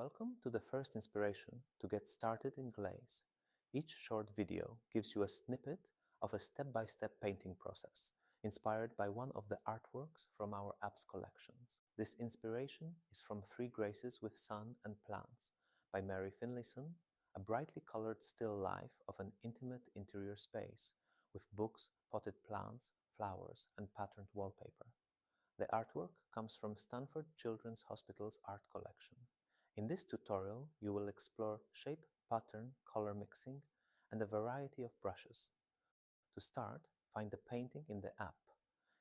Welcome to the first inspiration to get started in Glaze. Each short video gives you a snippet of a step-by-step painting process, inspired by one of the artworks from our app's collections. This inspiration is from Three Graces with Sun and Plants by Mary Finlayson, a brightly colored still life of an intimate interior space with books, potted plants, flowers, and patterned wallpaper. The artwork comes from Stanford Children's Hospital's art collection. In this tutorial, you will explore shape, pattern, color mixing, and a variety of brushes. To start, find the painting in the app,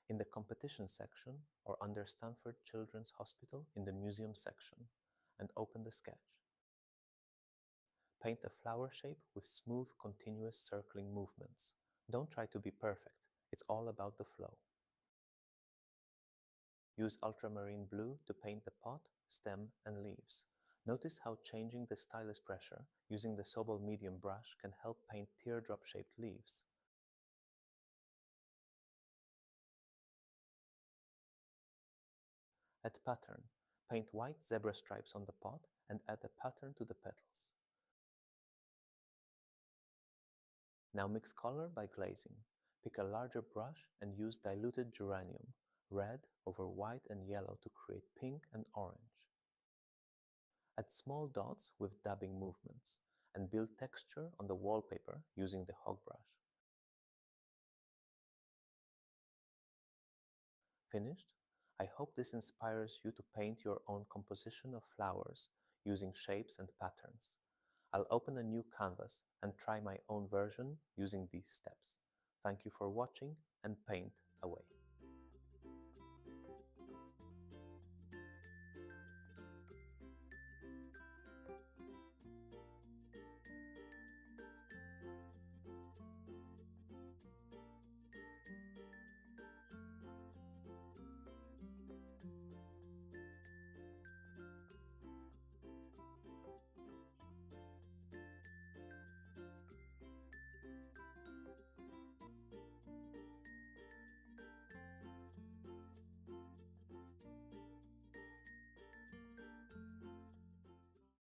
in the competition section, or under Stanford Children's Hospital in the museum section, and open the sketch. Paint a flower shape with smooth, continuous circling movements. Don't try to be perfect, it's all about the flow. Use ultramarine blue to paint the pot, stem, and leaves. Notice how changing the stylus pressure using the Sobol medium brush can help paint teardrop-shaped leaves. Add pattern. Paint white zebra stripes on the pot and add a pattern to the petals. Now mix color by glazing. Pick a larger brush and use diluted geranium, red over white and yellow to create pink and orange. Add small dots with dabbing movements and build texture on the wallpaper using the hog brush. Finished? I hope this inspires you to paint your own composition of flowers using shapes and patterns. I'll open a new canvas and try my own version using these steps. Thank you for watching and paint away.